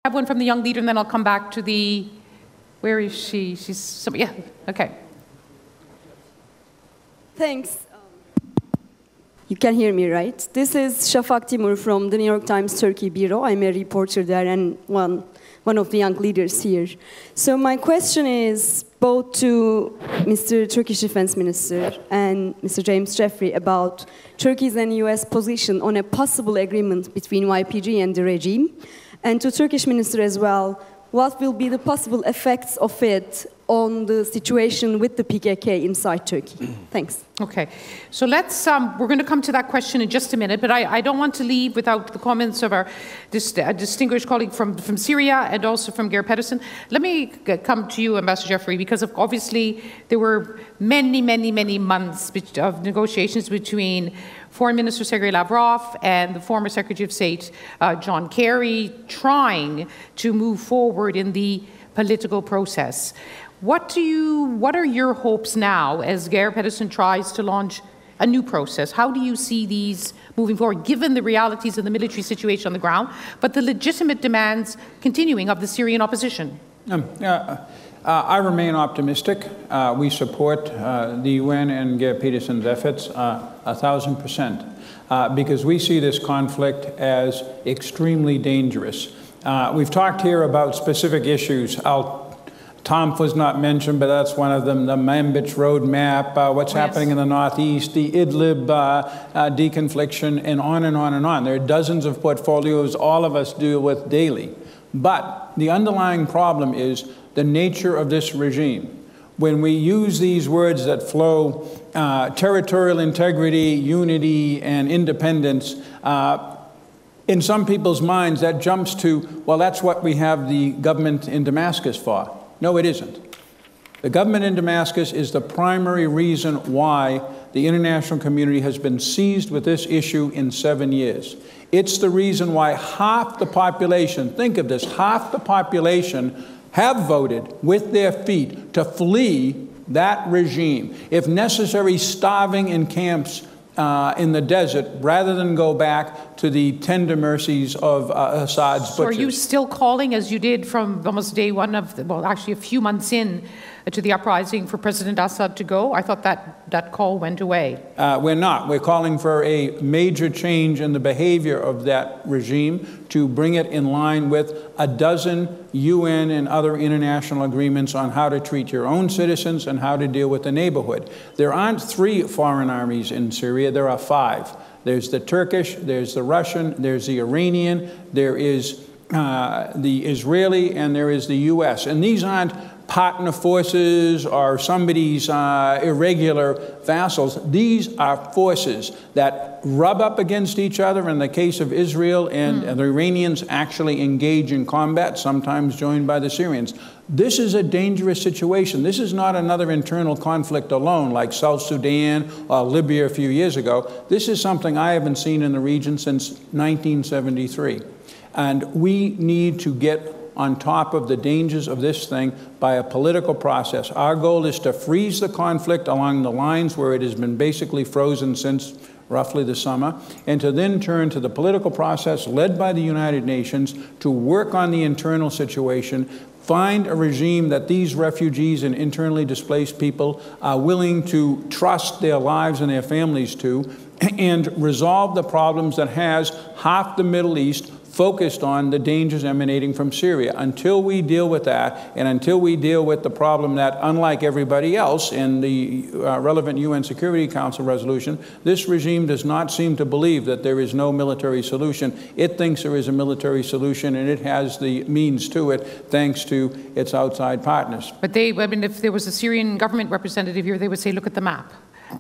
have one from the young leader, and then I'll come back to the, where is she? Yeah, okay. Thanks. You can hear me, right? This is Shafak Timur from the New York Times Turkey Bureau. I'm a reporter there and one of the young leaders here. So my question is both to Mr. Turkish Defense Minister and Mr. James Jeffrey about Turkey's and US position on a possible agreement between YPG and the regime, and to Turkish Minister as well, what will be the possible effects of it on the situation with the PKK inside Turkey? Thanks. Okay, so let's, we're going to come to that question in just a minute, but I don't want to leave without the comments of our distinguished colleague from Syria and also from Geir Pedersen. Let me come to you, Ambassador Jeffrey, because obviously there were many months of negotiations between Foreign Minister Sergei Lavrov and the former Secretary of State, John Kerry, trying to move forward in the political process. What are your hopes now as Geir Pedersen tries to launch a new process? How do you see these moving forward, given the realities of the military situation on the ground, but the legitimate demands continuing of the Syrian opposition? I remain optimistic. We support the UN and Geir Pedersen's efforts 1,000%, because we see this conflict as extremely dangerous. We've talked here about specific issues. Tomf was not mentioned, but that's one of them. The Manbij roadmap, what's happening in the northeast, the Idlib deconfliction, and on and on and on. There are dozens of portfolios all of us deal with daily. But the underlying problem is the nature of this regime. When we use these words that flow, territorial integrity, unity, and independence, in some people's minds that jumps to, well, that's what we have the government in Damascus for. No, it isn't. The government in Damascus is the primary reason why the international community has been seized with this issue in 7 years. It's the reason why half the population, think of this, half the population have voted with their feet to flee that regime, if necessary starving in camps in the desert, rather than go back to the tender mercies of Assad's butchers. So are you still calling, as you did from almost day one of, well, actually a few months in to the uprising, for President Assad to go? I thought that call went away. We're not. We're calling for a major change in the behavior of that regime to bring it in line with a dozen UN and other international agreements on how to treat your own citizens and how to deal with the neighborhood. There aren't 3 foreign armies in Syria, there are 5. There's the Turkish, there's the Russian, there's the Iranian, there is the Israeli, and there is the US. And these aren't partner forces or somebody's irregular vassals. These are forces that rub up against each other. In the case of Israel and the Iranians actually engage in combat, sometimes joined by the Syrians. This is a dangerous situation. This is not another internal conflict alone like South Sudan or Libya a few years ago. This is something I haven't seen in the region since 1973. And we need to get on top of the dangers of this thing by a political process. Our goal is to freeze the conflict along the lines where it has been basically frozen since roughly the summer, and to then turn to the political process led by the United Nations to work on the internal situation, find a regime that these refugees and internally displaced people are willing to trust their lives and their families to, and resolve the problems that has half the Middle East focused on the dangers emanating from Syria. Until we deal with that, and until we deal with the problem that, unlike everybody else in the relevant UN Security Council resolution, this regime does not seem to believe that there is no military solution. It thinks there is a military solution, and it has the means to it, thanks to its outside partners. But I mean, if there was a Syrian government representative here, they would say, look at the map.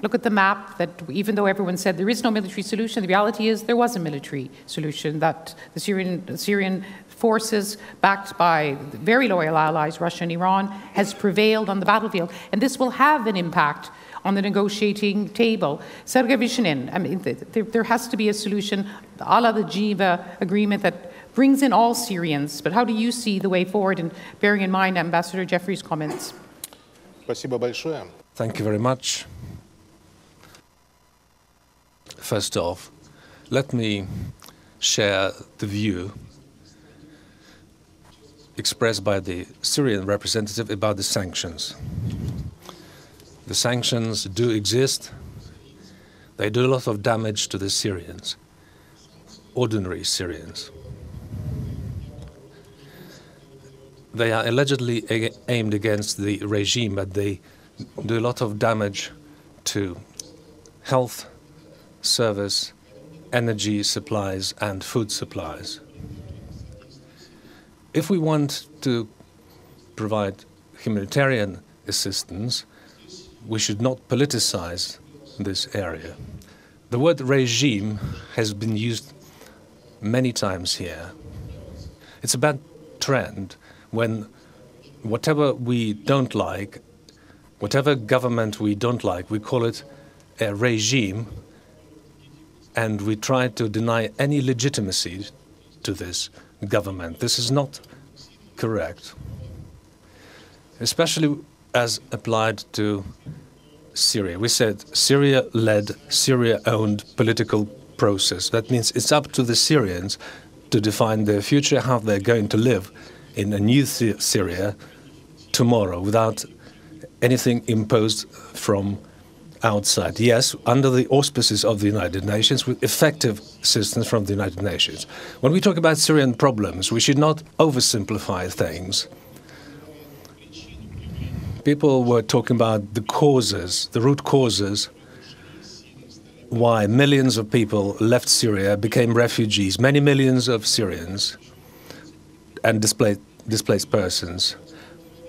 Look at the map, that even though everyone said there is no military solution, the reality is there was a military solution, that the Syrian forces, backed by very loyal allies, Russia and Iran, has prevailed on the battlefield. And this will have an impact on the negotiating table. Sergei Vyshinin, I mean, there has to be a solution, a la the Geneva agreement, that brings in all Syrians. But how do you see the way forward, and bearing in mind Ambassador Jeffrey's comments? Thank you very much. First off, let me share the view expressed by the Syrian representative about the sanctions. The sanctions do exist. They do a lot of damage to the Syrians, ordinary Syrians. They are allegedly aimed against the regime, but they do a lot of damage to health, service, energy supplies, and food supplies. If we want to provide humanitarian assistance, we should not politicize this area. The word regime has been used many times here. It's a bad trend when whatever we don't like, whatever government we don't like, we call it a regime, and we try to deny any legitimacy to this government. This is not correct, especially as applied to Syria. We said Syria-led, Syria-owned political process. That means it's up to the Syrians to define their future, how they're going to live in a new Syria tomorrow without anything imposed from outside. Yes, under the auspices of the United Nations, with effective assistance from the United Nations. When we talk about Syrian problems, we should not oversimplify things. People were talking about the causes, the root causes, why millions of people left Syria, became refugees, many millions of Syrians, and displaced persons.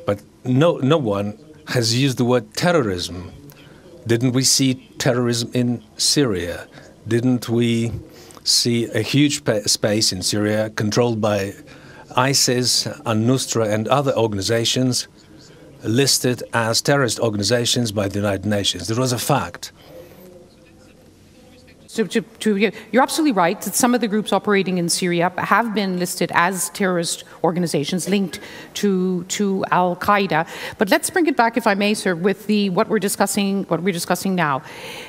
But no one has used the word terrorism. Didn't we see terrorism in Syria? Didn't we see a huge space in Syria controlled by ISIS, al-Nusra, and other organizations listed as terrorist organizations by the United Nations? It was a fact. So you're absolutely right that some of the groups operating in Syria have been listed as terrorist organizations linked to Al-Qaeda. But let's bring it back, if I may, sir, with what we're discussing now.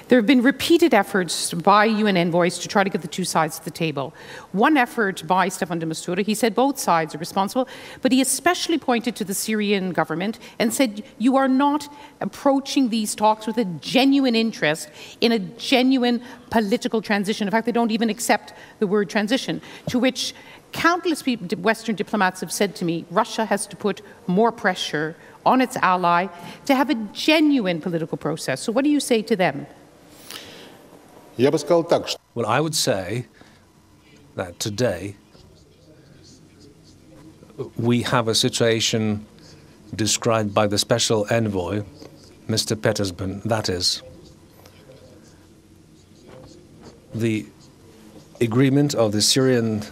There have been repeated efforts by UN envoys to try to get the two sides to the table. One effort by Staffan de Mistura, he said both sides are responsible, but he especially pointed to the Syrian government and said, you are not approaching these talks with a genuine interest in a genuine political transition. In fact, they don't even accept the word transition, to which countless Western diplomats have said to me, Russia has to put more pressure on its ally to have a genuine political process. So what do you say to them? Well, I would say that today we have a situation described by the special envoy, Mr. Petersburg, that is, the agreement of the Syrian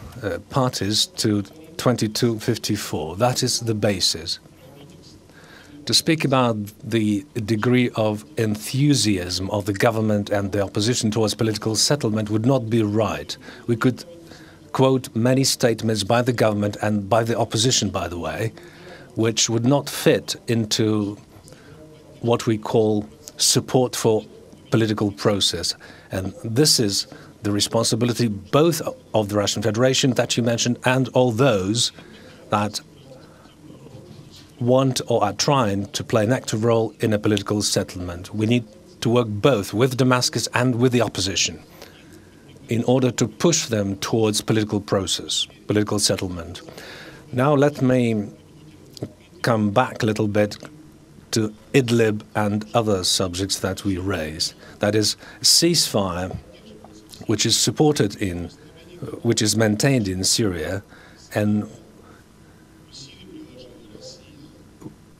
parties to 2254. That is the basis. To speak about the degree of enthusiasm of the government and the opposition towards political settlement would not be right. We could quote many statements by the government and by the opposition, by the way, which would not fit into what we call support for political process. And this is the responsibility both of the Russian Federation that you mentioned and all those that want or are trying to play an active role in a political settlement. We need to work both with Damascus and with the opposition in order to push them towards political process, political settlement. Now let me come back a little bit to Idlib and other subjects that we raise. That is, ceasefire, which is supported in, which is maintained in Syria, and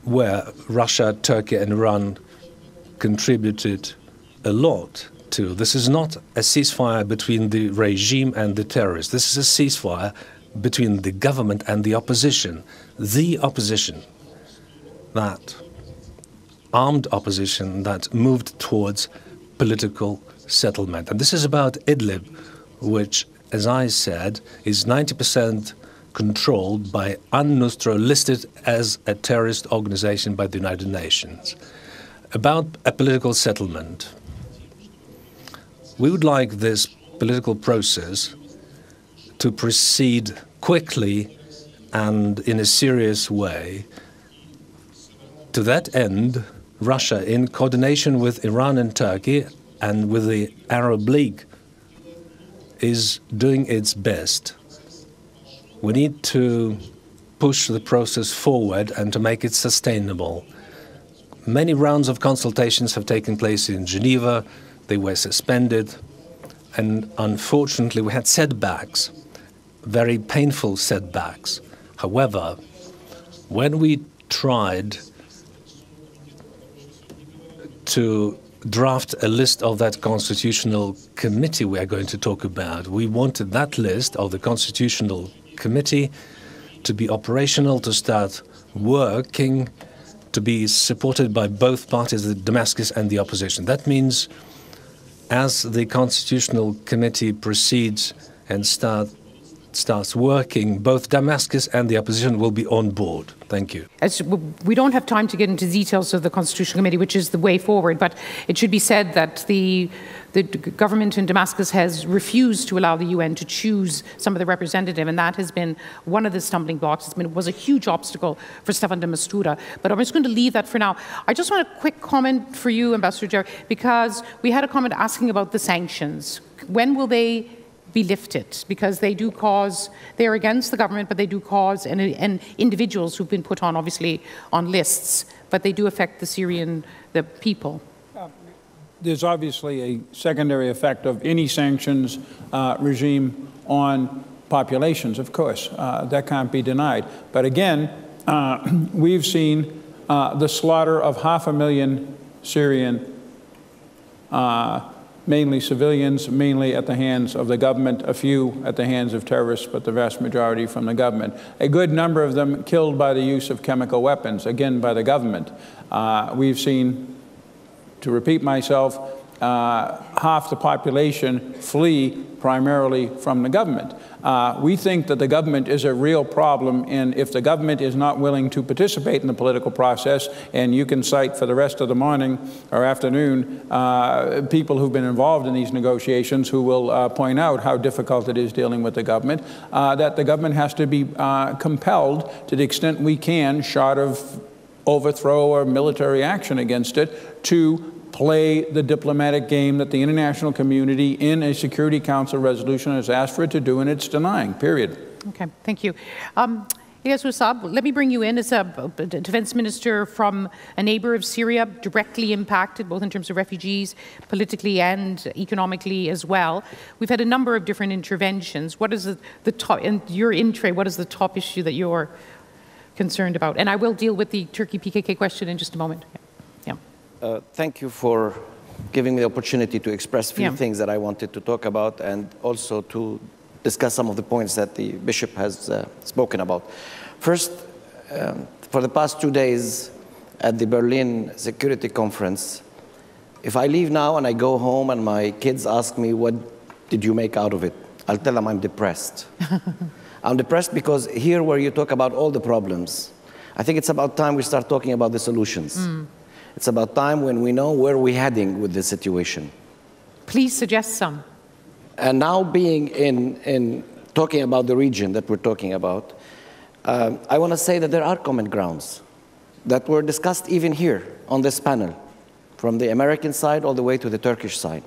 where Russia, Turkey, and Iran contributed a lot to. This is not a ceasefire between the regime and the terrorists. This is a ceasefire between the government and the opposition. The opposition, that armed opposition that moved towards political settlement. And this is about Idlib, which, as I said, is 90% controlled by al-Nusra, listed as a terrorist organization by the United Nations. About a political settlement, we would like this political process to proceed quickly and in a serious way. To that end, Russia, in coordination with Iran and Turkey and with the Arab League, is doing its best. We need to push the process forward and to make it sustainable. Many rounds of consultations have taken place in Geneva. They were suspended. And unfortunately, we had setbacks, very painful setbacks. However, when we tried to draft a list of that constitutional committee we are going to talk about, we wanted that list of the constitutional committee to be operational, to start working, to be supported by both parties, the Damascus and the opposition. That means as the Constitutional Committee proceeds and starts working, both Damascus and the opposition will be on board. Thank you. We don't have time to get into details of the Constitutional Committee, which is the way forward, but it should be said that the government in Damascus has refused to allow the UN to choose some of the representative, and that has been one of the stumbling blocks. It was a huge obstacle for Staffan de Mistura. But I'm just going to leave that for now. I just want a quick comment for you, Ambassador Jerry, because we had a comment asking about the sanctions. When will they be lifted? Because they do cause, they're against the government, but they do cause, and individuals who've been put on, obviously, on lists, but they do affect the people. There's obviously a secondary effect of any sanctions regime on populations, of course. That can't be denied. But again, we've seen the slaughter of 500,000 Syrian, mainly civilians, mainly at the hands of the government, a few at the hands of terrorists, but the vast majority from the government. A good number of them killed by the use of chemical weapons, again by the government. We've seen, to repeat myself, half the population flee primarily from the government. We think that the government is a real problem, and if the government is not willing to participate in the political process, and you can cite for the rest of the morning or afternoon people who've been involved in these negotiations who will point out how difficult it is dealing with the government, that the government has to be compelled to the extent we can, short of overthrow or military action against it, to play the diplomatic game that the international community in a Security Council resolution has asked for it to do, and it's denying, period. Okay, thank you. Yes, Usab, let me bring you in as a defense minister from a neighbor of Syria, directly impacted, both in terms of refugees, politically and economically as well. We've had a number of different interventions. What is the top, in your in-tray, what is the top issue that you're concerned about? And I will deal with the Turkey PKK question in just a moment. Thank you for giving me the opportunity to express a few things that I wanted to talk about, and also to discuss some of the points that the Bishop has spoken about. First, for the past 2 days at the Berlin Security Conference, if I leave now and I go home and my kids ask me, what did you make out of it? I'll tell them I'm depressed. I'm depressed because here where you talk about all the problems, I think it's about time we start talking about the solutions. It's about time when we know where we're heading with this situation. Please suggest some. And now being in talking about the region that we're talking about, I want to say that there are common grounds that were discussed even here on this panel, from the American side all the way to the Turkish side.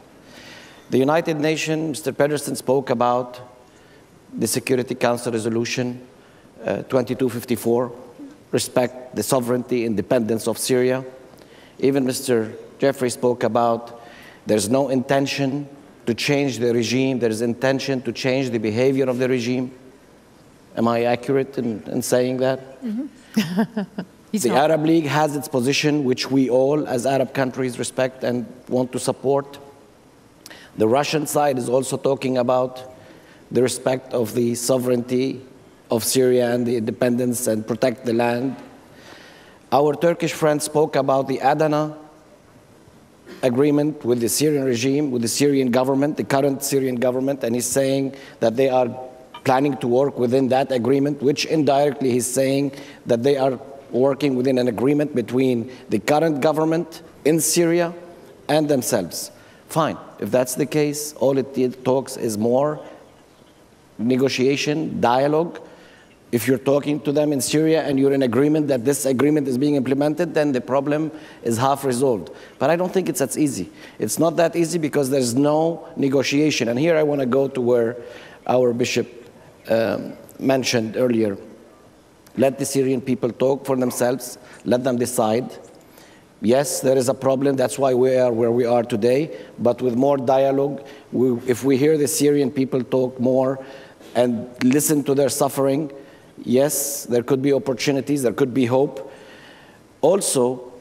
The United Nations, Mr. Pedersen spoke about the Security Council Resolution 2254, respect the sovereignty, independence of Syria. Even Mr. Jeffrey spoke about there's no intention to change the regime, there's intention to change the behavior of the regime. Am I accurate in saying that? The Arab League has its position, which we all, as Arab countries, respect and want to support. The Russian side is also talking about the respect of the sovereignty of Syria and the independence and protect the land. Our Turkish friend spoke about the Adana agreement with the Syrian regime, with the Syrian government, the current Syrian government, and he's saying that they are planning to work within that agreement, which indirectly he's saying that they are working within an agreement between the current government in Syria and themselves. Fine, if that's the case, all it talks is more negotiation, dialogue, If you're talking to them in Syria and you're in agreement that this agreement is being implemented, then the problem is half resolved. But I don't think it's that easy. It's not that easy because there's no negotiation. And here I want to go to where our bishop mentioned earlier. Let the Syrian people talk for themselves. Let them decide. Yes, there is a problem. That's why we are where we are today. But with more dialogue, if we hear the Syrian people talk more and listen to their suffering, yes, there could be opportunities, there could be hope. Also,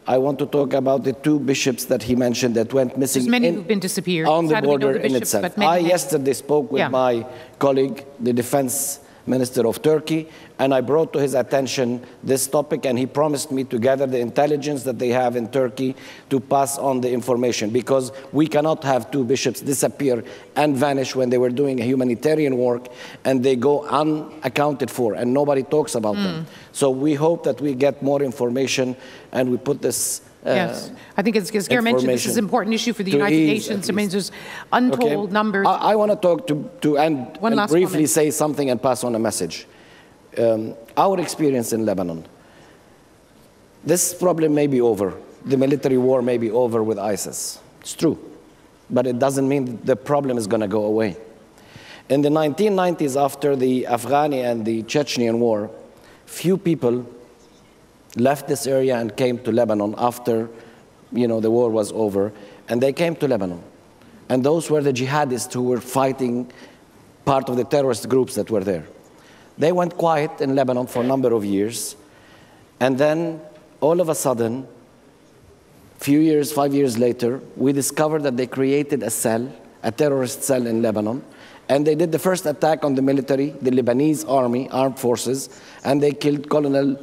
I want to talk about the two bishops that he mentioned that went missing. There's many who've been disappeared. On the Sadly, we know border the in bishops, itself. but many Yesterday spoke with my colleague, the defense minister of Turkey, and I brought to his attention this topic, and he promised me to gather the intelligence that they have in Turkey to pass on the information, because we cannot have two bishops disappear and vanish when they were doing a humanitarian work, and they go unaccounted for, and nobody talks about them. So we hope that we get more information, and we put this yes, I think as Gare mentioned, this is an important issue for the United Nations. I mean, there's untold numbers. I want to talk to and briefly say something and pass on a message. Our experience in Lebanon, this problem may be over. The military war may be over with ISIS. It's true. But it doesn't mean the problem is going to go away. In the 1990s, after the Afghani and the Chechenian war, few people left this area and came to Lebanon after, the war was over, and they came to Lebanon. And those were the jihadists who were fighting part of the terrorist groups that were there. They went quiet in Lebanon for a number of years, and then all of a sudden, 5 years later, we discovered that they created a cell, a terrorist cell in Lebanon, and they did the first attack on the military, the Lebanese army, armed forces, and they killed Colonel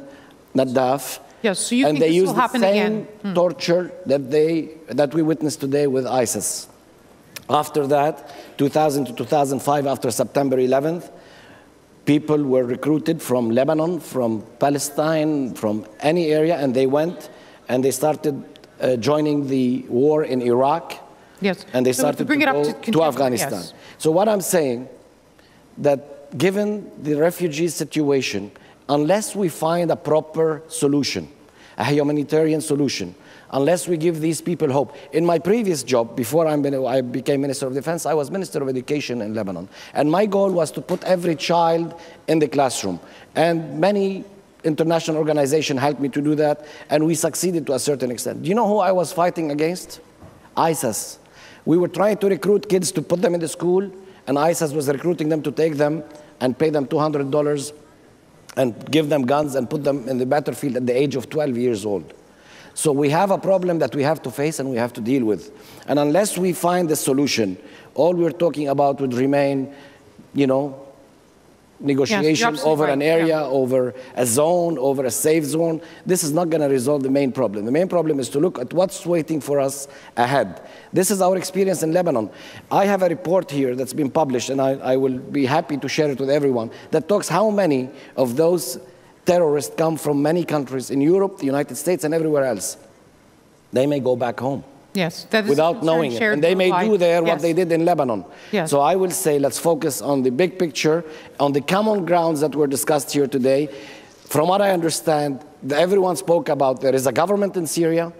Naddaf. Yes, so you and think they this used will the happen same again? torture that we witnessed today with ISIS. After that, 2000 to 2005, after September 11th, people were recruited from Lebanon, from Palestine, from any area, and they went and they started joining the war in Iraq. Yes. And they started to go to Afghanistan. Yes. So what I'm saying, that given the refugee situation, unless we find a proper solution, a humanitarian solution, unless we give these people hope. In my previous job, before I became Minister of Defense, I was Minister of Education in Lebanon. And my goal was to put every child in the classroom. And many international organizations helped me to do that, and we succeeded to a certain extent. Do you know who I was fighting against? ISIS. We were trying to recruit kids to put them in the school, and ISIS was recruiting them to take them and pay them $200 and give them guns and put them in the battlefield at the age of 12 years old. So we have a problem that we have to face and we have to deal with. And unless we find a solution, all we're talking about would remain, negotiation over an area, over a zone, over a safe zone. This is not going to resolve the main problem. The main problem is to look at what's waiting for us ahead. This is our experience in Lebanon. I have a report here that's been published, and I will be happy to share it with everyone, that talks how many of those terrorists come from many countries in Europe, the United States, and everywhere else. They may go back home. Yes, that is without knowing it. And they may do there what they did in Lebanon. Yes. So I will say let's focus on the big picture, on the common grounds that were discussed here today. From what I understand, everyone spoke about there is a government in Syria.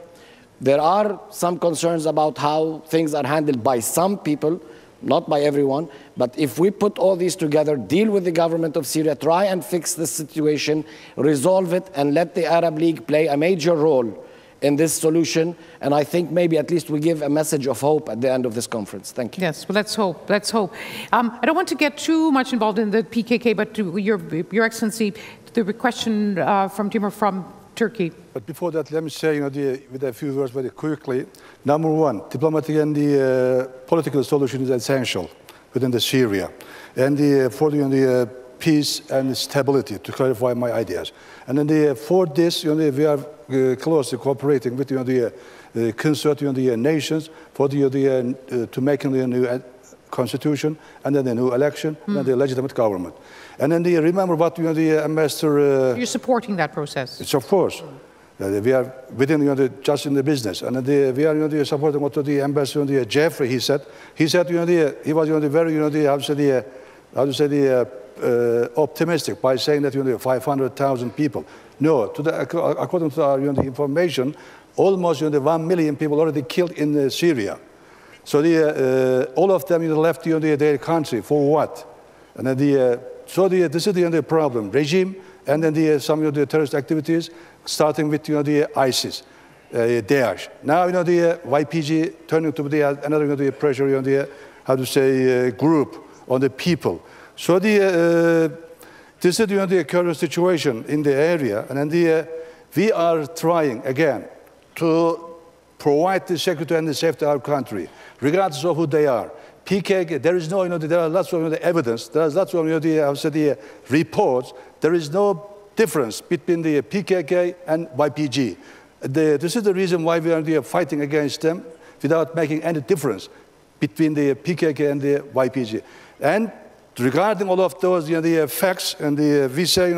There are some concerns about how things are handled by some people, not by everyone. But if we put all these together, deal with the government of Syria, try and fix the situation, resolve it, and let the Arab League play a major role in this solution, and I think maybe at least we give a message of hope at the end of this conference. Thank you. Yes, well, let's hope. Let's hope. I don't want to get too much involved in the PKK, but to Your Excellency, the question from Timur from Turkey. But before that, let me say, with a few words very quickly. Number one, diplomatic and the political solution is essential within the Syria, and for the peace and stability, to clarify my ideas. And then for this, we are closely cooperating with the consortium, the nations, for to make a new constitution, and then a new election, and the legitimate government. And then remember what the ambassador. You're supporting that process. It's of course. We are within just in the business, and we are supporting what the ambassador Jeffrey he said he was very how to say optimistic by saying that 500,000 people. No, according to our information, almost 1 million people already killed in Syria. So all of them left their country for what? And then this is the problem: regime, and then some of the terrorist activities, starting with the ISIS, Daesh. Now the YPG turning to be another pressure how to say group on the people. So this is the current situation in the area, and then we are trying again to provide the security and the safety of our country, regardless of who they are. PKK, there is no, there are lots of evidence, there are lots of the reports. There is no difference between the PKK and YPG. This is the reason why we are fighting against them without making any difference between the PKK and the YPG. And regarding all of those the facts, and we say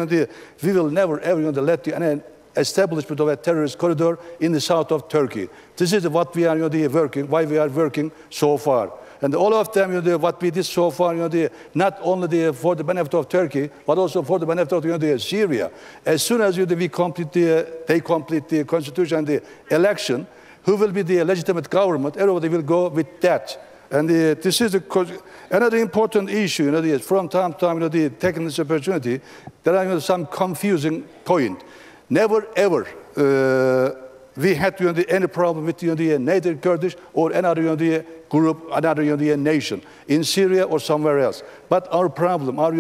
we will never ever let the establishment of a terrorist corridor in the south of Turkey. This is what we are why we are working so far. And all of them, what we did so far, not only for the benefit of Turkey, but also for the benefit of Syria. As soon as they complete the constitution and the election, who will be the legitimate government? Everybody will go with that. And this is another important issue. From time to time, taking this opportunity, there are some confusing point. Never ever we had any problem with neither Kurdish or another group, another nation in Syria or somewhere else. But our problem, our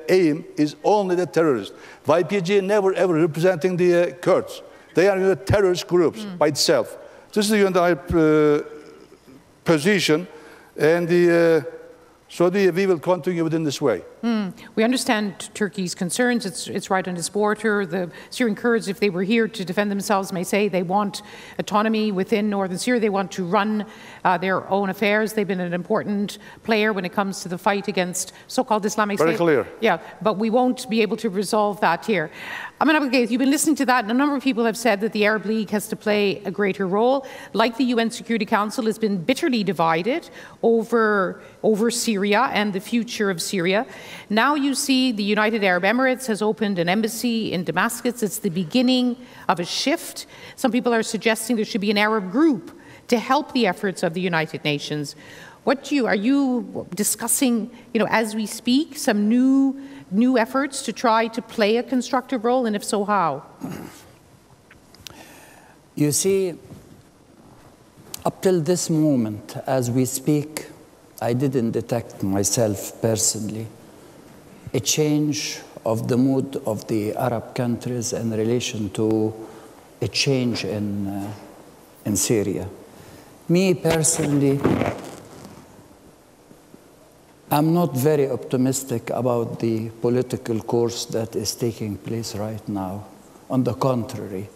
aim is only the terrorists. YPG never ever representing the Kurds. They are terrorist groups by itself. This is our position, and so we will continue within this way. We understand Turkey's concerns. It's right on its border. The Syrian Kurds, if they were here to defend themselves, may say they want autonomy within northern Syria. They want to run their own affairs. They've been an important player when it comes to the fight against so-called Islamic State. Very clear. Yeah, but we won't be able to resolve that here. I mean, you've been listening to that, and a number of people have said that the Arab League has to play a greater role. Like the UN Security Council has been bitterly divided over Syria and the future of Syria. Now you see the United Arab Emirates has opened an embassy in Damascus. It's the beginning of a shift. Some people are suggesting there should be an Arab group to help the efforts of the United Nations. Are you discussing, as we speak, some new efforts to try to play a constructive role, and if so, how? You see, up till this moment, as we speak, I didn't detect myself personally a change of the mood of the Arab countries in relation to a change in Syria. Me personally, I'm not very optimistic about the political course that is taking place right now. On the contrary,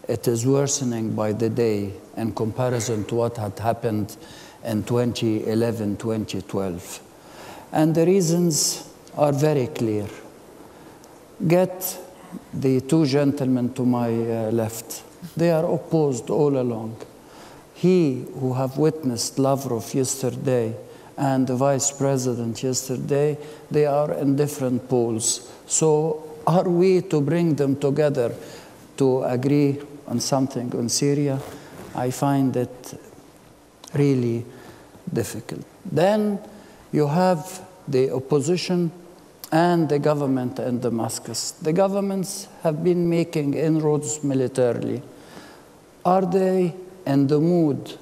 it is worsening by the day in comparison to what had happened in 2011, 2012. And the reasons are very clear. Get the two gentlemen to my left. They are opposed all along. He who have witnessed Lavrov yesterday and the vice president yesterday, they are in different poles. So are we to bring them together to agree on something on Syria? I find it really difficult. Then you have the opposition and the government in Damascus. The governments have been making inroads militarily. Are they in the mood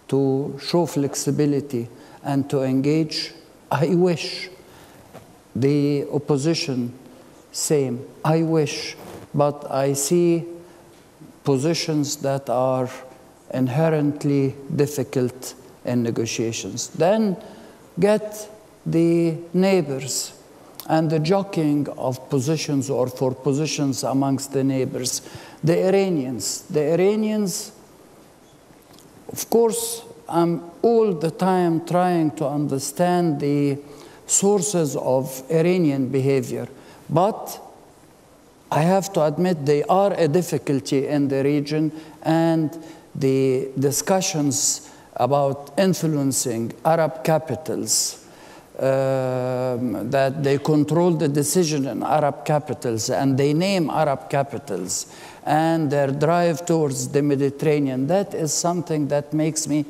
to show flexibility and to engage? I wish. The opposition, same. I wish. But I see positions that are inherently difficult in negotiations. Then get the neighbors and the jockeying of positions or for positions amongst the neighbors. The Iranians. The Iranians, of course, I'm all the time trying to understand the sources of Iranian behavior, but I have to admit they are a difficulty in the region, and the discussions about influencing Arab capitals that they control the decision in Arab capitals, and they name Arab capitals, and their drive towards the Mediterranean, that is something that makes me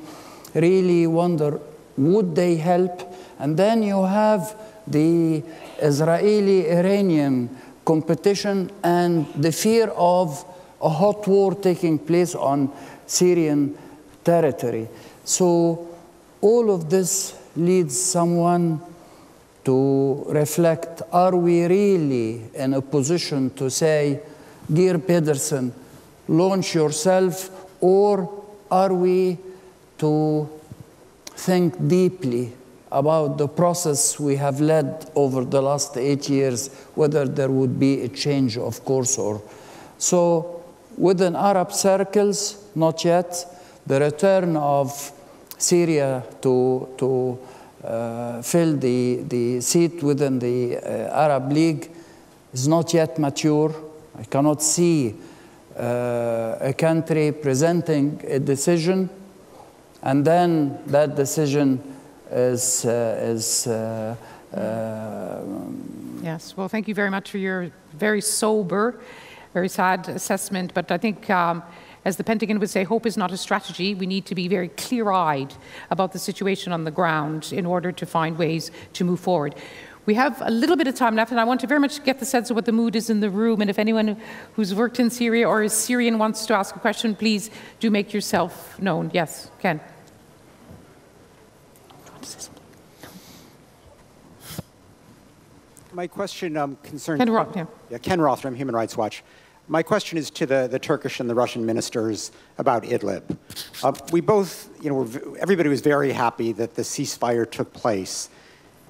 really wonder, would they help? And then you have the Israeli-Iranian competition and the fear of a hot war taking place on Syrian territory. So all of this leads someone to reflect, are we really in a position to say, Geir Pedersen, launch yourself, or are we to think deeply about the process we have led over the last 8 years, whether there would be a change of course or so. Within Arab circles, not yet. The return of Syria to fill the seat within the Arab League is not yet mature. I cannot see a country presenting a decision, and then that decision is Yes, well, thank you very much for your very sober, very sad assessment. But I think, as the Pentagon would say, hope is not a strategy. We need to be very clear-eyed about the situation on the ground in order to find ways to move forward. We have a little bit of time left, and I want to very much get the sense of what the mood is in the room. And if anyone who's worked in Syria or is Syrian wants to ask a question, please do make yourself known. Yes, Ken. My question concerns... Ken Roth, yeah. Yeah, Ken Roth from Human Rights Watch. My question is to the Turkish and the Russian ministers about Idlib. We both, everybody was very happy that the ceasefire took place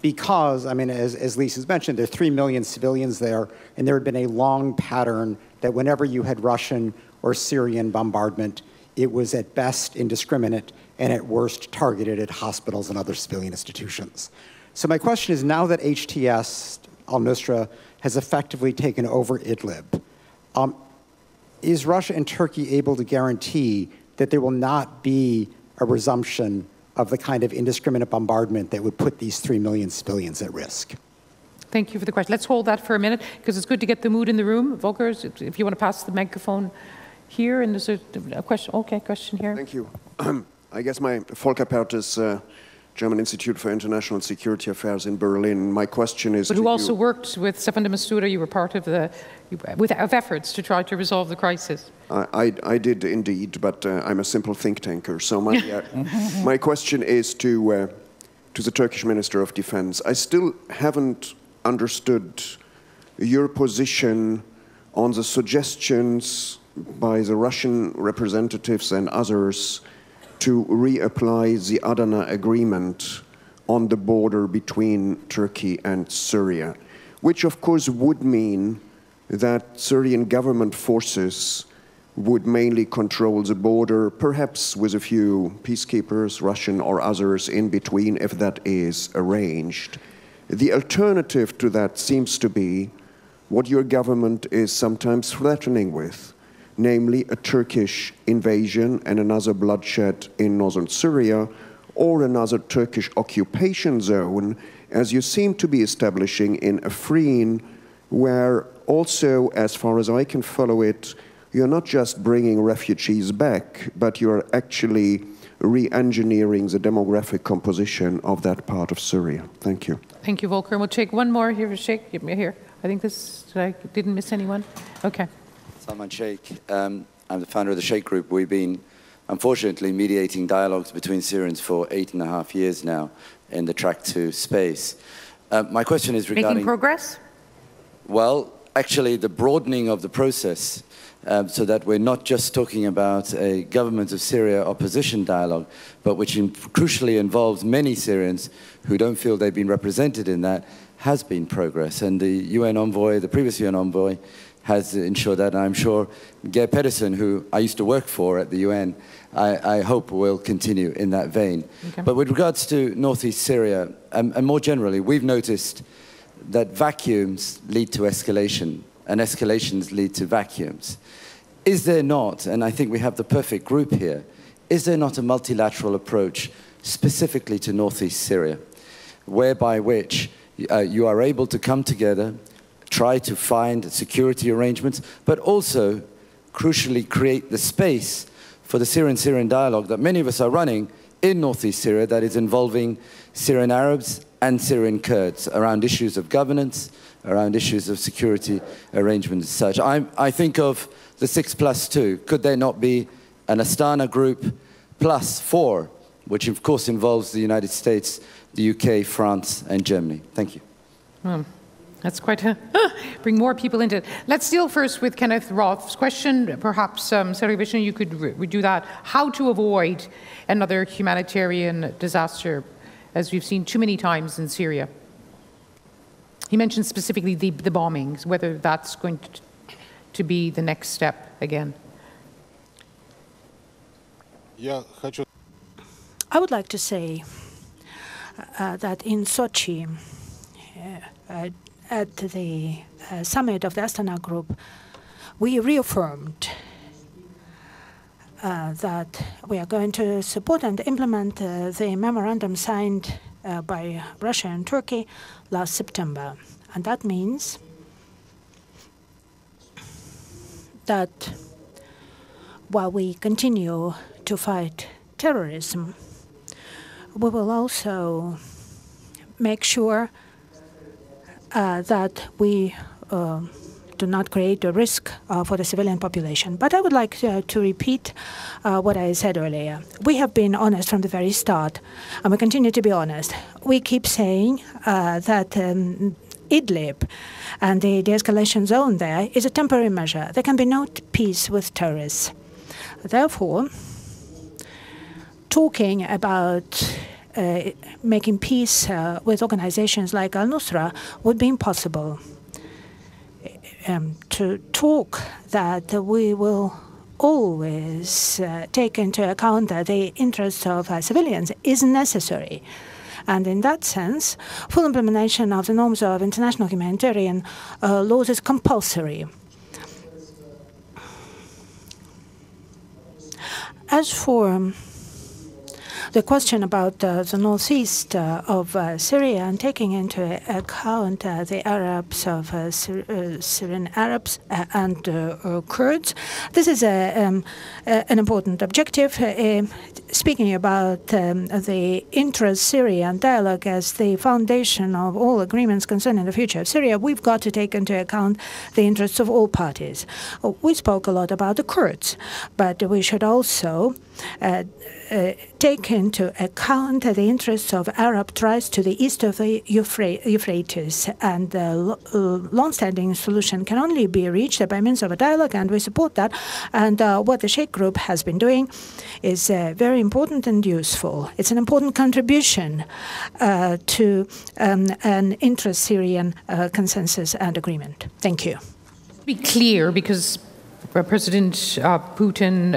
because, I mean, as Lisa's mentioned, there are 3 million civilians there, and there had been a long pattern that whenever you had Russian or Syrian bombardment, it was at best indiscriminate and at worst targeted at hospitals and other civilian institutions. So my question is, now that HTS, al-Nusra, has effectively taken over Idlib, is Russia and Turkey able to guarantee that there will not be a resumption of the kind of indiscriminate bombardment that would put these 3 million civilians at risk? Thank you for the question. Let's hold that for a minute, because it's good to get the mood in the room. Volker, if you want to pass the microphone here, and there's a question. Okay, question here. Thank you. I guess my Volker Pertes, German Institute for International Security Affairs in Berlin. My question is, but who also worked with Staffan de Mistura. You were part of efforts to try to resolve the crisis. I did indeed, but I'm a simple think tanker. So my question is to the Turkish Minister of Defense. I still haven't understood your position on the suggestions by the Russian representatives and others to reapply the Adana agreement on the border between Turkey and Syria, which of course would mean that Syrian government forces would mainly control the border, perhaps with a few peacekeepers, Russian or others, in between, if that is arranged. The alternative to that seems to be what your government is sometimes threatening with, namely a Turkish invasion and another bloodshed in northern Syria, or another Turkish occupation zone, as you seem to be establishing in Afrin, where also, as far as I can follow it, you're not just bringing refugees back, but you're actually re-engineering the demographic composition of that part of Syria. Thank you. Thank you, Volker. We'll take one more here. Sheikh, give me here. I think this, I didn't miss anyone. Okay. Salman Sheikh. I'm the founder of the Sheikh Group. We've been, unfortunately, mediating dialogues between Syrians for 8.5 years now in the track to space. My question is regarding... Making progress? Well, actually, the broadening of the process so that we're not just talking about a government of Syria opposition dialogue, but which crucially involves many Syrians who don't feel they've been represented in that, has been progress. And the UN envoy, the previous UN envoy, has ensured that, and I'm sure Geir Pedersen, who I used to work for at the UN, I hope will continue in that vein. Okay. But with regards to northeast Syria, and more generally, we've noticed that vacuums lead to escalation, and escalations lead to vacuums. Is there not, and I think we have the perfect group here, is there not a multilateral approach specifically to northeast Syria? whereby which you are able to come together, try to find security arrangements, but also, crucially, create the space for the Syrian dialogue that many of us are running in northeast Syria that is involving Syrian Arabs and Syrian Kurds around issues of governance, around issues of security arrangements and such. I think of the 6+2. Could there not be an Astana group +4, which of course involves the United States, the UK, France, and Germany? Thank you. That's quite a bring more people into it. Let's deal first with Kenneth Roth's question. Perhaps, Sarah Vishnu, you could do that. How to avoid another humanitarian disaster, as we've seen too many times in Syria? He mentioned specifically the bombings, whether that's going to be the next step again. I would like to say that in Sochi, at the summit of the Astana Group, we reaffirmed that we are going to support and implement the memorandum signed by Russia and Turkey last September. And that means that while we continue to fight terrorism, we will also make sure that we do not create a risk for the civilian population. But I would like to repeat what I said earlier. We have been honest from the very start, and we continue to be honest. We keep saying that Idlib and the de-escalation zone there is a temporary measure. There can be no peace with terrorists. Therefore, talking about making peace with organizations like al-Nusra would be impossible. To talk that we will always take into account the interests of civilians is necessary. And in that sense, full implementation of the norms of international humanitarian laws is compulsory. As for the question about the northeast of Syria and taking into account the Arabs of Syrian Arabs and Kurds, this is an important objective. Speaking about the intra-Syrian dialogue as the foundation of all agreements concerning the future of Syria, we've got to take into account the interests of all parties. We spoke a lot about the Kurds, but we should also take into account the interests of Arab tribes to the east of the Euphrates. And the long-standing solution can only be reached by means of a dialogue, and we support that. And what the Sheikh Group has been doing is very important and useful. It's an important contribution to an intra-Syrian consensus and agreement. Thank you. To be clear, because President Putin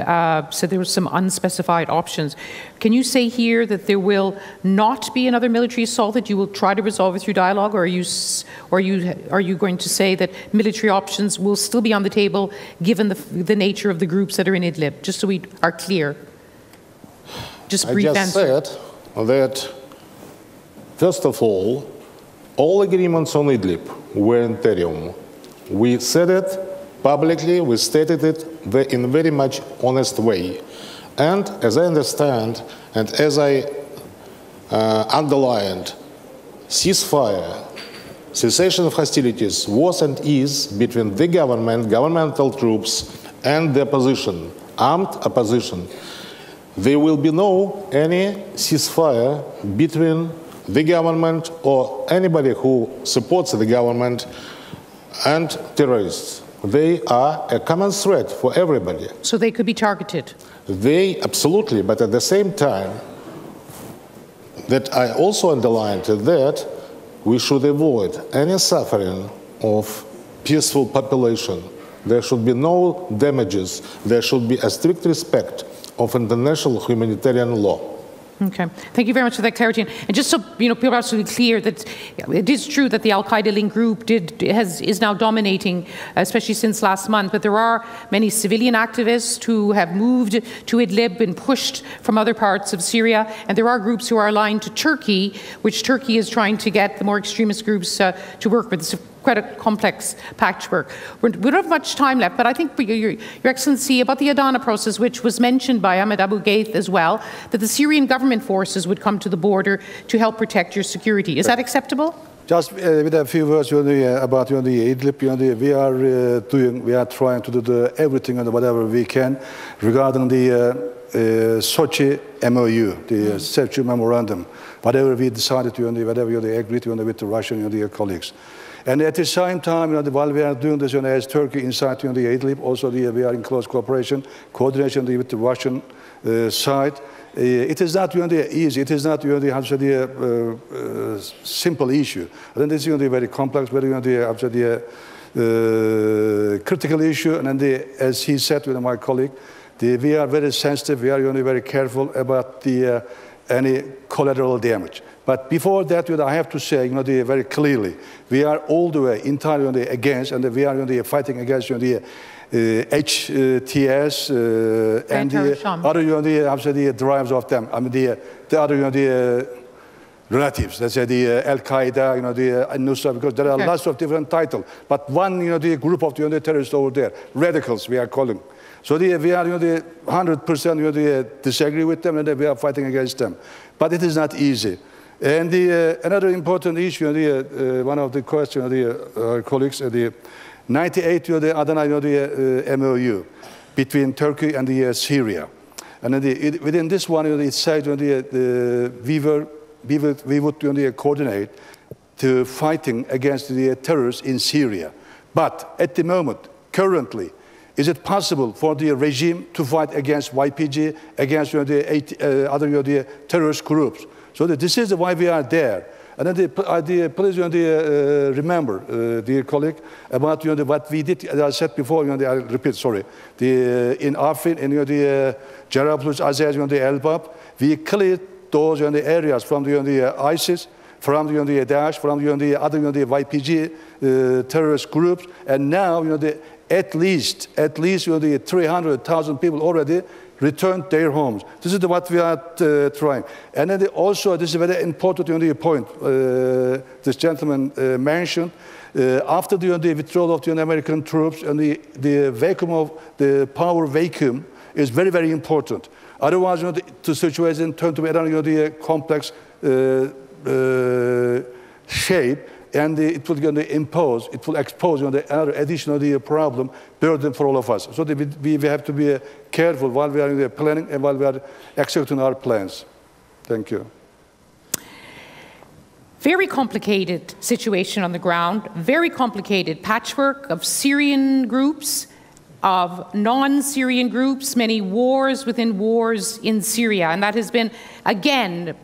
said there were some unspecified options. Can you say here that there will not be another military assault, that you will try to resolve it through dialogue, or are you going to say that military options will still be on the table given the nature of the groups that are in Idlib? Just so we are clear. Just brief answer. I just said that, first of all agreements on Idlib were interim. We said it publicly, we stated it in a very much honest way. And as I understand, and as I underlined, ceasefire, cessation of hostilities was and is between the government, governmental troops, and the opposition, armed opposition. There will be no any ceasefire between the government or anybody who supports the government and terrorists. They are a common threat for everybody. So they could be targeted? They, absolutely, but at the same time, that I also underlined that we should avoid any suffering of peaceful population. There should be no damages. There should be a strict respect of international humanitarian law. Okay, thank you very much for that clarity. And just so people are absolutely clear that it is true that the Al-Qaeda-linked group is now dominating, especially since last month. But there are many civilian activists who have moved to Idlib, been pushed from other parts of Syria, and there are groups who are aligned to Turkey, which Turkey is trying to get the more extremist groups to work with. It's quite a complex patchwork. We don't have much time left, but I think, Your Excellency, about the Adana process, which was mentioned by Ahmed Abu Ghaith as well, that the Syrian government forces would come to the border to help protect your security. Is that acceptable? Just with a few words about the Idlib, we are trying to do everything and whatever we can regarding the Sochi MOU, the Sochi memorandum, whatever we decided to, whatever we agreed to with the Russian colleagues. And at the same time, while we are doing this as Turkey inside the Idlib, also we are in close coordination with the Russian side. It is not easy. It is not a simple issue. I think this is very complex, very critical issue. And then as he said with my colleague, we are very sensitive. We are very careful about any collateral damage. But before that, I have to say, very clearly, we are all the way entirely against, and we are fighting against the HTS and the other drives of them. I mean, the other relatives, let's say the Al Qaeda, the Nusra, because there are lots of different titles. But one, the group of the terrorists over there, radicals, we are calling. So we are 100% disagree with them, and we are fighting against them. But it is not easy. And another important issue, one of the questions of the colleagues, the 98 the Adana MOU between Turkey and Syria. And within this one, it said we would coordinate to fighting against the terrorists in Syria. But at the moment, currently, is it possible for the regime to fight against YPG, against other terrorist groups? So this is why we are there. And then please remember, dear colleague, about what we did, as I said before, I repeat, sorry, in Afrin, in Jarablus, Azaz, Elbab, we cleared those areas from the ISIS, from the Daesh, from the other YPG terrorist groups, and now at least 300,000 people already returned their homes. This is what we are trying. And then also, this is a very important point this gentleman mentioned. After the withdrawal of the American troops, and the vacuum of the power vacuum is very, very important. Otherwise, the situation turned to be a complex shape, and it will expose another additional problem, burden for all of us. So we have to be careful while we are planning and while we are executing our plans. Thank you. Very complicated situation on the ground, very complicated patchwork of Syrian groups, of non-Syrian groups, many wars within wars in Syria, and that has been, again,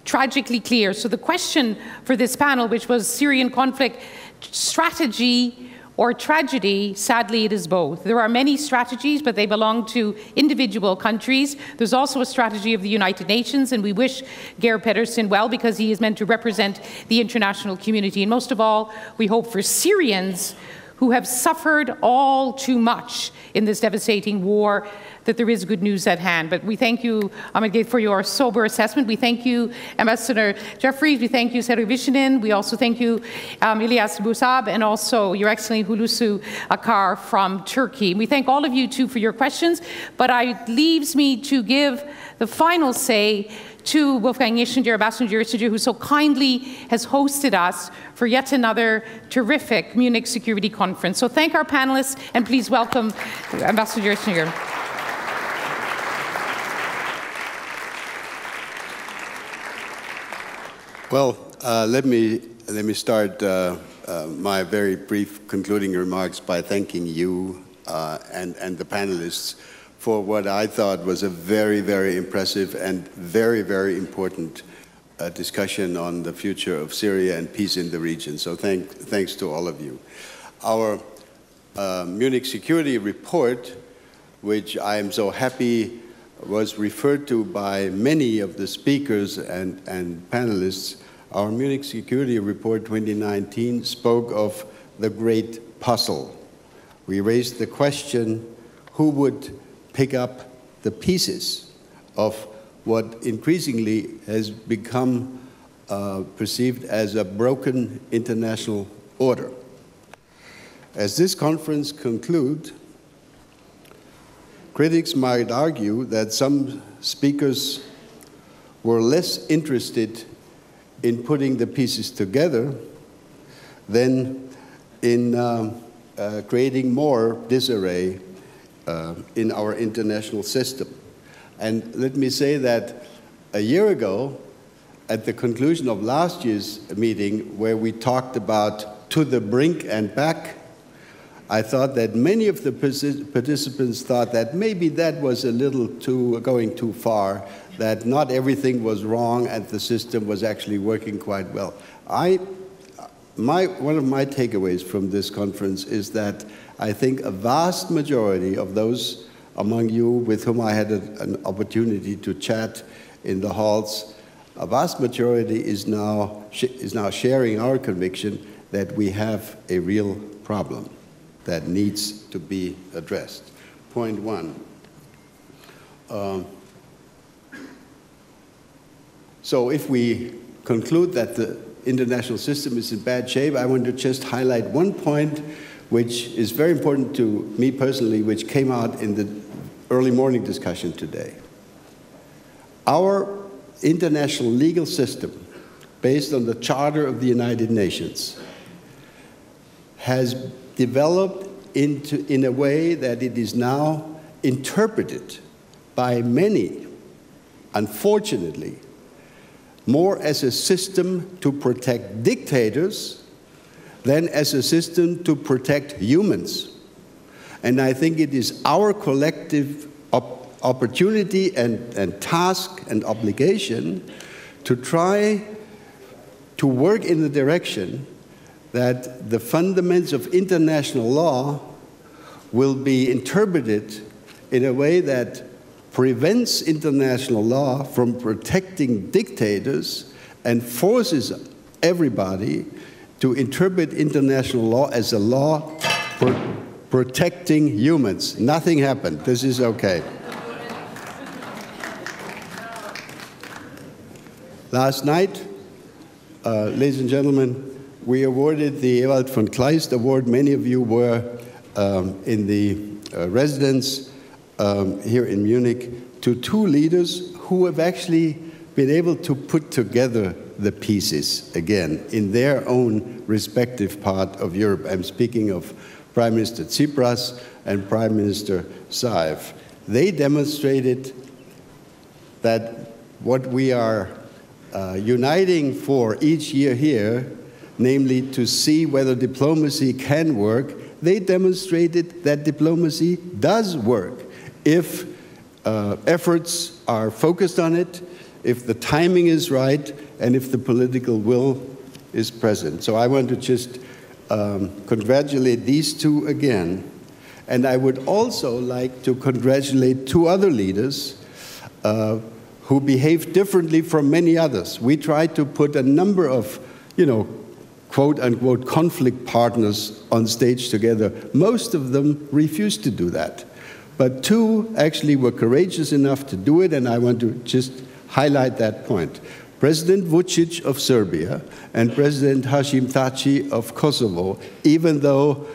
tragically clear. So the question for this panel, which was Syrian conflict, strategy or tragedy, sadly it is both. There are many strategies, but they belong to individual countries. There's also a strategy of the United Nations, and we wish Geir Pedersen well because he is meant to represent the international community. And most of all, we hope for Syrians who have suffered all too much in this devastating war, that there is good news at hand. But we thank you, Ahmed Ghaith, for your sober assessment. We thank you, Ambassador Jeffries. We thank you, Seri Vishinin. We also thank you, Ilyas Bousab, and also Your Excellency Hulusi Akar from Turkey. We thank all of you, too, for your questions. But it leaves me to give the final say to Wolfgang Ischinger, Ambassador Ischinger, who so kindly has hosted us for yet another terrific Munich Security Conference. So thank our panelists, and please welcome Ambassador Ischinger. Well, let me start my very brief concluding remarks by thanking you and the panelists for what I thought was a very, very impressive and very, very important discussion on the future of Syria and peace in the region. So thanks to all of you. Our Munich Security Report, which I am so happy was referred to by many of the speakers and panelists, our Munich Security Report 2019 spoke of the great puzzle. We raised the question, who would pick up the pieces of what increasingly has become perceived as a broken international order? As this conference concludes, critics might argue that some speakers were less interested in putting the pieces together than in creating more disarray in our international system. And let me say that a year ago, at the conclusion of last year's meeting, where we talked about to the brink and back, I thought that many of the participants thought that maybe that was a little going too far, that not everything was wrong and the system was actually working quite well. One of my takeaways from this conference is that I think a vast majority of those among you with whom I had an opportunity to chat in the halls, a vast majority is now sharing our conviction that we have a real problem that needs to be addressed. Point one. So if we conclude that the international system is in bad shape, I want to just highlight one point which is very important to me personally, which came out in the early morning discussion today. Our international legal system, based on the Charter of the United Nations, has developed in a way that it is now interpreted by many, unfortunately, more as a system to protect dictators than as a system to protect humans. And I think it is our collective opportunity and task and obligation to try to work in the direction that the fundamentals of international law will be interpreted in a way that prevents international law from protecting dictators and forces everybody to interpret international law as a law protecting humans. Nothing happened. This is okay. Last night, ladies and gentlemen, we awarded the Ewald von Kleist Award. Many of you were in the residence here in Munich, to two leaders who have actually been able to put together the pieces again in their own respective part of Europe. I'm speaking of Prime Minister Tsipras and Prime Minister Zaev. They demonstrated that what we are uniting for each year here, namely to see whether diplomacy can work, they demonstrated that diplomacy does work if efforts are focused on it, if the timing is right, and if the political will is present. So I want to just congratulate these two again. And I would also like to congratulate two other leaders who behaved differently from many others. We tried to put a number of, quote-unquote conflict partners on stage together. Most of them refused to do that. But two actually were courageous enough to do it, and I want to just highlight that point. President Vučić of Serbia and President Hashim Thaçi of Kosovo, even though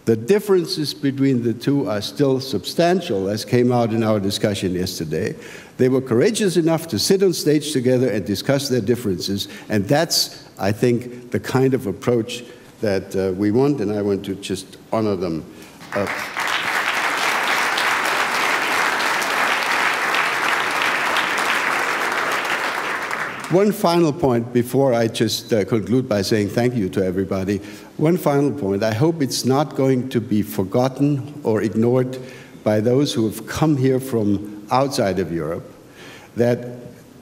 the differences between the two are still substantial, as came out in our discussion yesterday, they were courageous enough to sit on stage together and discuss their differences, and that's, I think, the kind of approach that we want, and I want to just honor them. One final point before I just conclude by saying thank you to everybody. One final point. I hope it's not going to be forgotten or ignored by those who have come here from outside of Europe, that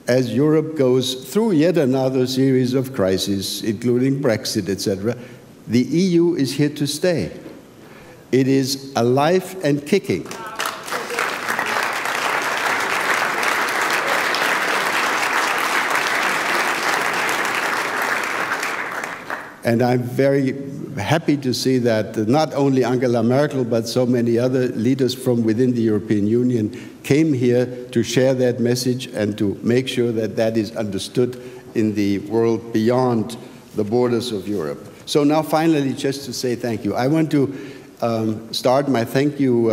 as Europe goes through yet another series of crises, including Brexit, etc., the EU is here to stay. It is alive and kicking. And I'm very happy to see that not only Angela Merkel, but so many other leaders from within the European Union came here to share that message and to make sure that that is understood in the world beyond the borders of Europe. So now finally, just to say thank you. I want to start my thank you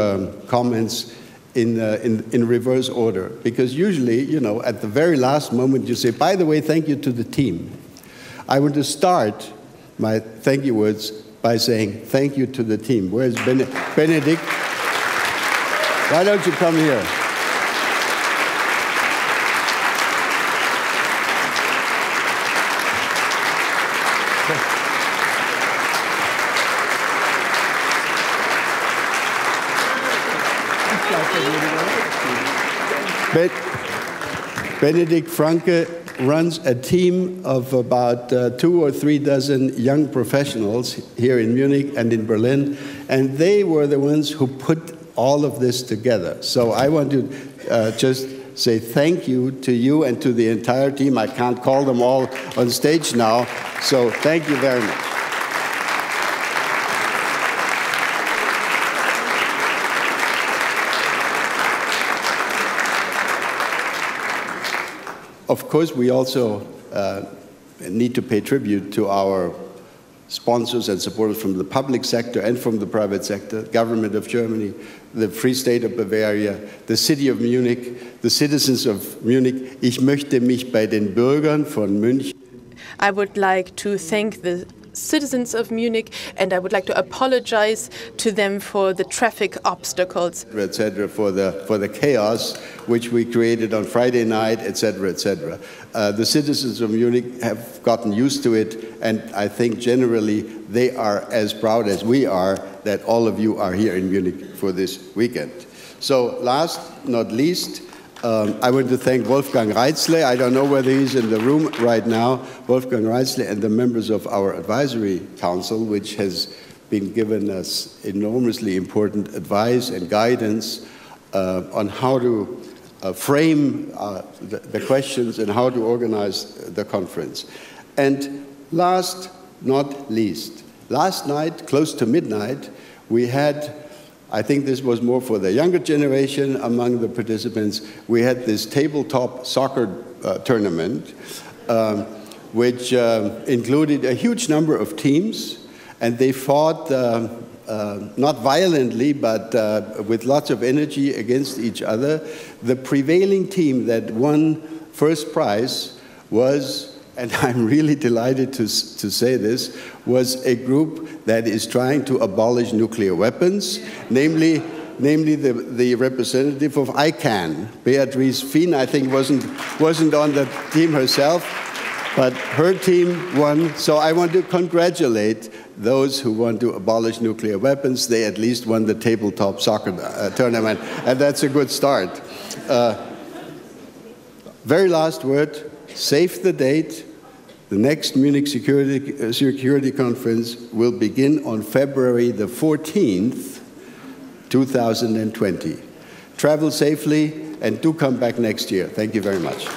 comments in reverse order, because usually, you know, at the very last moment you say, by the way, thank you to the team. I want to start my thank you words by saying thank you to the team. Where's Benedikt? Why don't you come here? Benedikt Franke runs a team of about 2 or 3 dozen young professionals here in Munich and in Berlin, and they were the ones who put all of this together. So I want to just say thank you to you and to the entire team. I can't call them all on stage now, so thank you very much. Of course, we also need to pay tribute to our sponsors and supporters from the public sector and from the private sector, government of Germany, the Free State of Bavaria, the city of Munich, the citizens of Munich. Ich möchte mich bei den Bürgern von München. I would like to thank the citizens of Munich, and I would like to apologize to them for the traffic obstacles, etc., for the chaos which we created on Friday night, etc., etc. The citizens of Munich have gotten used to it, and I think generally they are as proud as we are that all of you are here in Munich for this weekend. So last not least, I want to thank Wolfgang Reitzle. I don't know whether he's in the room right now. Wolfgang Reitzle and the members of our advisory council, which has been given us enormously important advice and guidance on how to frame the questions and how to organize the conference. And last not least, last night, close to midnight, we had, I think this was more for the younger generation among the participants, we had this tabletop soccer tournament, which included a huge number of teams, and they fought not violently, but with lots of energy against each other. The prevailing team that won first prize was, and I'm really delighted to say this, was a group that is trying to abolish nuclear weapons, namely the representative of ICANN, Beatrice Fien. I think wasn't on the team herself, but her team won. So I want to congratulate those who want to abolish nuclear weapons. They at least won the tabletop soccer tournament, and that's a good start. Very last word, save the date. The next Munich Security Conference will begin on February the 14th, 2020. Travel safely and do come back next year. Thank you very much.